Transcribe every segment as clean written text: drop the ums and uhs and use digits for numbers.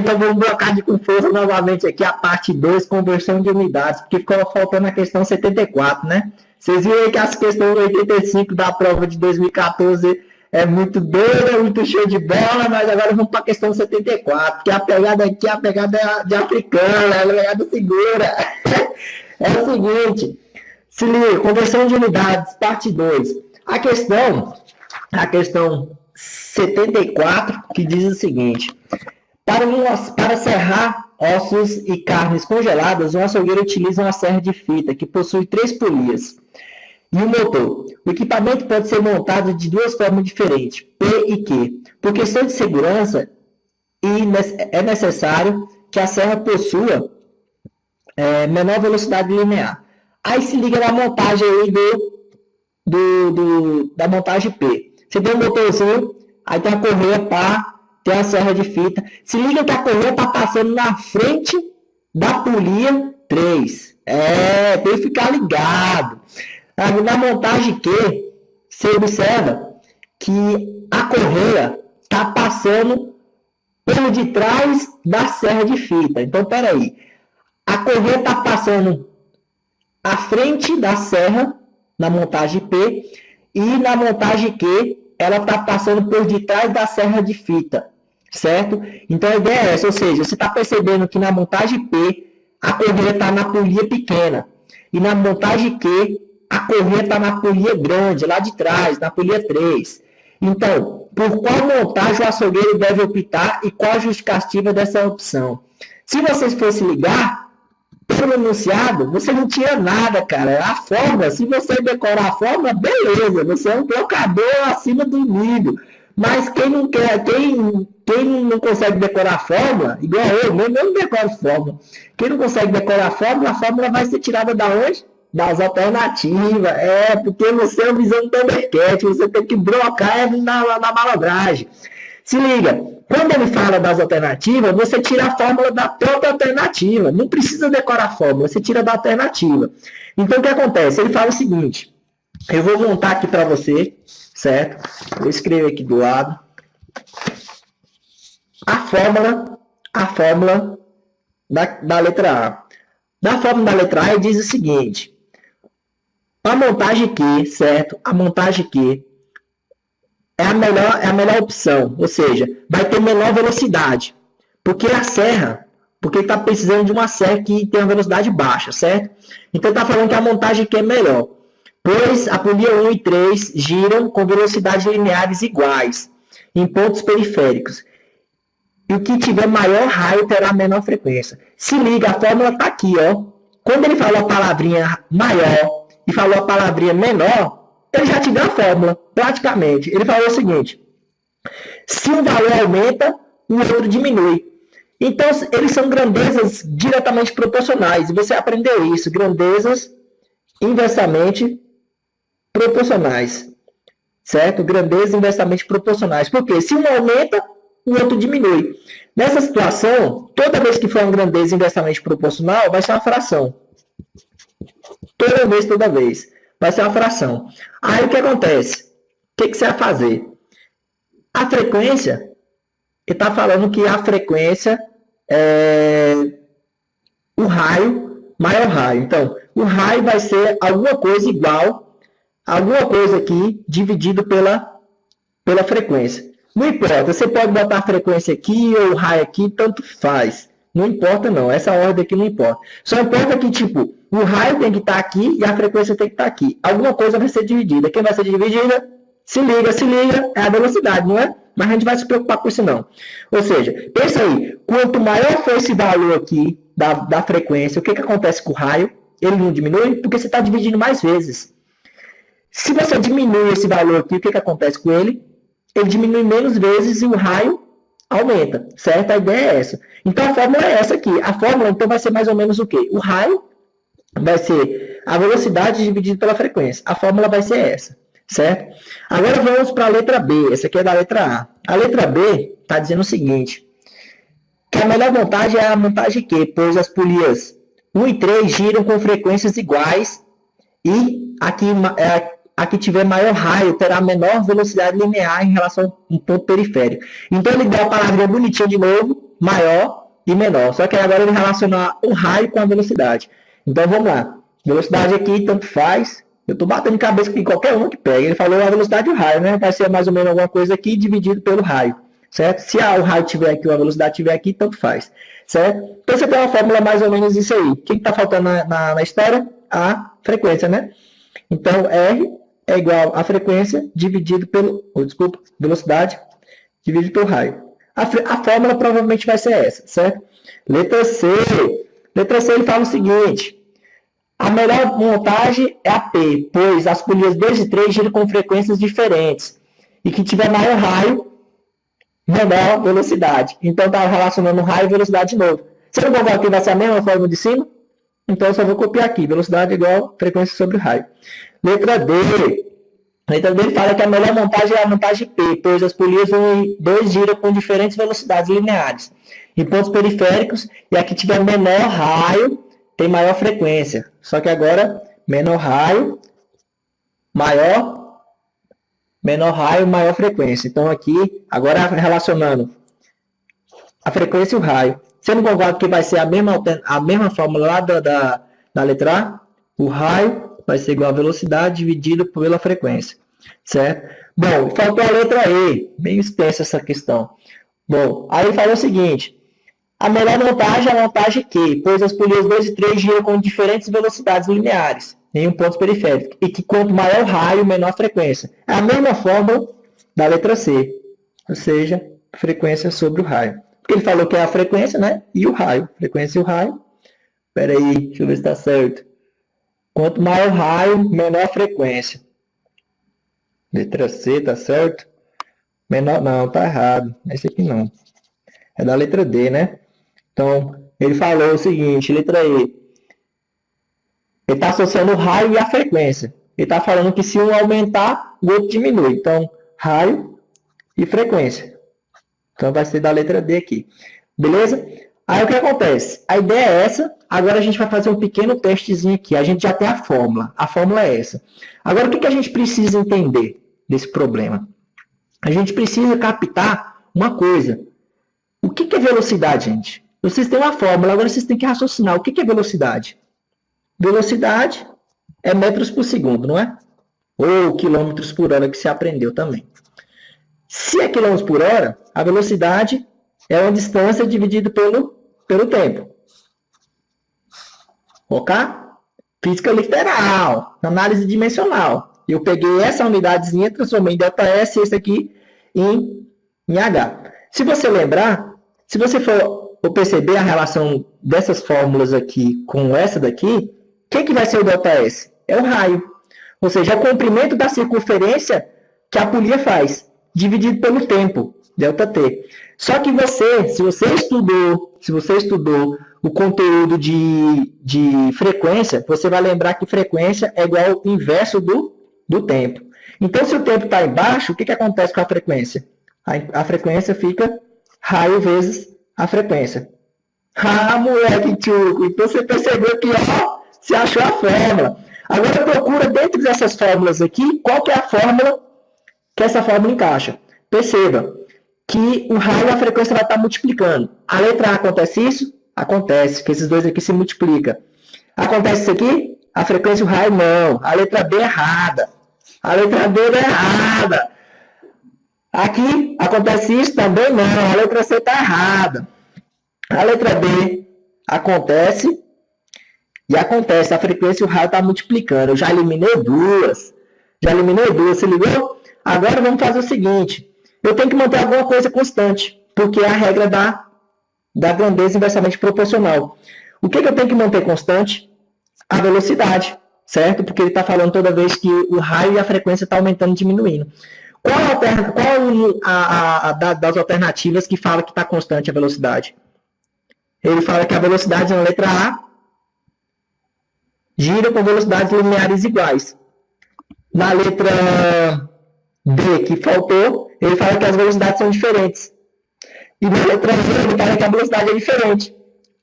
então vamos blocar com força novamente aqui a parte 2, conversão de unidades, porque ficou faltando a questão 74, né? Vocês viram aí que as questões 85 da prova de 2014 é muito doida, muito show de bola, mas agora vamos para a questão 74, que a pegada aqui é a pegada de africana, a pegada segura. É o seguinte, se liga, conversão de unidades, parte 2. A questão 74, que diz o seguinte: para serrar ossos e carnes congeladas, um açougueiro utiliza uma serra de fita que possui 3 polias e um motor. O equipamento pode ser montado de 2 formas diferentes, P e Q. Por questão de segurança, é necessário que a serra possua menor velocidade linear. Aí se liga na montagem aí da montagem P. Você tem um motorzinho, aí tem a correia pá, tem a serra de fita. Se liga que a correia está passando na frente da polia 3. Tem que ficar ligado. Na montagem Q, você observa que a correia está passando por detrás da serra de fita. Então, peraí. A correia está passando à frente da serra na montagem P e na montagem Q ela está passando por detrás da serra de fita, certo? Então a ideia é essa, ou seja, você está percebendo que na montagem P a correia está na polia pequena e na montagem Q a correia está na polia grande, lá de trás, na polia 3. Então, por qual montagem o açougueiro deve optar e qual a justificativa dessa opção? Se vocês fossem ligar pelo enunciado, você não tinha nada, cara. A fórmula, se você decorar a fórmula, beleza, você é um trocador acima do nível. Mas quem não quer, quem não consegue decorar a fórmula, igual eu não decoro fórmula. Quem não consegue decorar a fórmula vai ser tirada da onde? Das alternativas. Porque você é uma visão Thundercat, você tem que brocar na malandragem. Se liga, quando ele fala das alternativas, você tira a fórmula da própria alternativa. Não precisa decorar a fórmula, você tira da alternativa. Então, o que acontece? Ele fala o seguinte, eu vou montar aqui para você, certo? Vou escrever aqui do lado. A fórmula da letra A. Da fórmula da letra A, ele diz o seguinte, a montagem Q, certo? A montagem Q é a melhor opção, ou seja, vai ter menor velocidade, porque está precisando de uma serra que tem uma velocidade baixa, certo? Então está falando que a montagem aqui é melhor, pois a polia 1 e 3 giram com velocidades lineares iguais, em pontos periféricos, e o que tiver maior raio terá menor frequência. Se liga, a fórmula está aqui, ó. Quando ele falou a palavrinha maior e falou a palavrinha menor, ele já te deu a fórmula, praticamente. Ele falou o seguinte, se um valor aumenta, o outro diminui. Então, eles são grandezas diretamente proporcionais. E você aprendeu isso, grandezas inversamente proporcionais. Certo? Grandezas inversamente proporcionais. Porque se um aumenta, o outro diminui. Nessa situação, toda vez que for uma grandeza inversamente proporcional, vai ser uma fração. Toda vez. Vai ser uma fração. Aí o que acontece? O que você vai fazer? A frequência, ele está falando que a frequência é o raio, maior raio. Então, o raio vai ser alguma coisa igual, alguma coisa aqui, dividido pela frequência. Não importa, você pode botar a frequência aqui ou o raio aqui, tanto faz. Não importa não, essa ordem aqui não importa. Só importa que, tipo, o raio tem que estar aqui e a frequência tem que estar aqui. Alguma coisa vai ser dividida. Quem vai ser dividida? Se liga, é a velocidade, não é? Mas a gente vai se preocupar com isso não. Ou seja, pensa aí, quanto maior for esse valor aqui da frequência, o que acontece com o raio? Ele não diminui? Porque você está dividindo mais vezes. Se você diminui esse valor aqui, o que acontece com ele? Ele diminui menos vezes e o raio aumenta, certo? A ideia é essa. Então, a fórmula é essa aqui. A fórmula, então, vai ser mais ou menos o quê? O raio vai ser a velocidade dividida pela frequência. A fórmula vai ser essa, certo? Agora, vamos para a letra B. Essa aqui é da letra A. A letra B está dizendo o seguinte, que a melhor montagem é a montagem Q, pois as polias 1 e 3 giram com frequências iguais e a que tiver maior raio terá menor velocidade linear em relação a um ponto periférico. Então, ele deu a palavrinha bonitinha de novo, maior e menor. Só que agora ele relaciona o raio com a velocidade. Então vamos lá. Velocidade aqui, tanto faz. Eu estou batendo cabeça com qualquer um que pega. Ele falou a velocidade e o raio, né? Vai ser mais ou menos alguma coisa aqui dividido pelo raio. Certo? Se o raio estiver aqui ou a velocidade estiver aqui, tanto faz. Certo? Então você tem uma fórmula mais ou menos isso aí. O que está faltando na história? A frequência, né? Então R é igual a frequência dividido pelo... velocidade dividido pelo raio. A fórmula provavelmente vai ser essa, certo? Letra C. Letra C ele fala o seguinte. A melhor montagem é a P, pois as polias 2 e 3 giram com frequências diferentes. E que tiver maior raio, menor velocidade. Então está relacionando raio e velocidade de novo. Você não concorda que vai ser a mesma fórmula de cima? Então eu só vou copiar aqui. Velocidade igual frequência sobre raio. Letra D. Letra D fala que a melhor montagem é a montagem P, pois as polias 1 e 2 giram com diferentes velocidades lineares. Em pontos periféricos, e a que tiver menor raio, tem maior frequência. Só que agora, menor raio, maior frequência. Então aqui, agora relacionando a frequência e o raio. Você não concorda que vai ser a mesma fórmula lá da letra A? O raio vai ser igual a velocidade dividido pela frequência. Certo? Bom, faltou a letra E. Bem extensa essa questão. Bom, aí ele falou o seguinte. A melhor montagem é a montagem Q, pois as polias 2 e 3 giram com diferentes velocidades lineares em um ponto periférico, e que quanto maior o raio, menor a frequência. É a mesma fórmula da letra C, ou seja, frequência sobre o raio. Porque ele falou que é a frequência, né? E o raio. Frequência e o raio. Espera aí, deixa eu ver se está certo. Quanto maior o raio, menor a frequência. Letra C, tá certo? Menor, não, tá errado. Esse aqui não. É da letra D, né? Então, ele falou o seguinte, letra E. Ele está associando o raio e a frequência. Ele está falando que se um aumentar, o outro diminui. Então, raio e frequência. Então, vai ser da letra D aqui. Beleza? Aí, o que acontece? A ideia é essa. Agora, a gente vai fazer um pequeno testezinho aqui. A gente já tem a fórmula. A fórmula é essa. Agora, o que a gente precisa entender desse problema? A gente precisa captar uma coisa. O que é velocidade, gente? Vocês têm uma fórmula, agora vocês têm que raciocinar. O que é velocidade? Velocidade é metros por segundo, não é? Ou quilômetros por hora, que se aprendeu também. Se é quilômetros por hora, a velocidade é uma distância dividida pelo tempo. Ok? Física literal, análise dimensional. Eu peguei essa unidadezinha, transformei em ΔS, esse aqui em H. Se você lembrar, se você for perceber a relação dessas fórmulas aqui com essa daqui, o que vai ser o ΔS? É o raio. Ou seja, é o comprimento da circunferência que a polia faz, dividido pelo tempo, ΔT. Só que se você estudou o conteúdo de frequência, você vai lembrar que frequência é igual ao inverso do tempo. Então, se o tempo está embaixo, o que acontece com a frequência? A frequência fica raio vezes a frequência. Ah, moleque tchuco! Então você percebeu que você achou a fórmula. Agora procura dentro dessas fórmulas aqui, qual que é a fórmula que essa fórmula encaixa. Perceba que o raio e a frequência vai estar multiplicando. A letra A acontece isso? Acontece, que esses dois aqui se multiplicam. Acontece isso aqui? A frequência e o raio não. A letra B é errada. A letra B é errada. Aqui acontece isso também não, a letra C está errada. A letra B acontece e acontece, a frequência e o raio está multiplicando. Eu já eliminei duas, se ligou? Agora vamos fazer o seguinte, eu tenho que manter alguma coisa constante, porque é a regra da grandeza inversamente proporcional. O que eu tenho que manter constante? A velocidade, certo? Porque ele está falando toda vez que o raio e a frequência estão aumentando e diminuindo. Qual das alternativas que fala que está constante a velocidade? Ele fala que a velocidade na letra A gira com velocidades lineares iguais. Na letra B, que faltou, ele fala que as velocidades são diferentes. E na letra B, ele fala que a velocidade é diferente.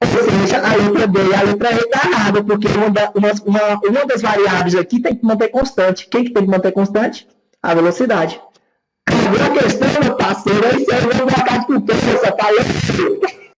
Ou seja, a letra B e a letra E está errada, porque uma das variáveis aqui tem que manter constante. Quem que tem que manter constante? A velocidade. Acabou a questão, meu parceiro. Aí você vai marcar de cultura, essa palestra.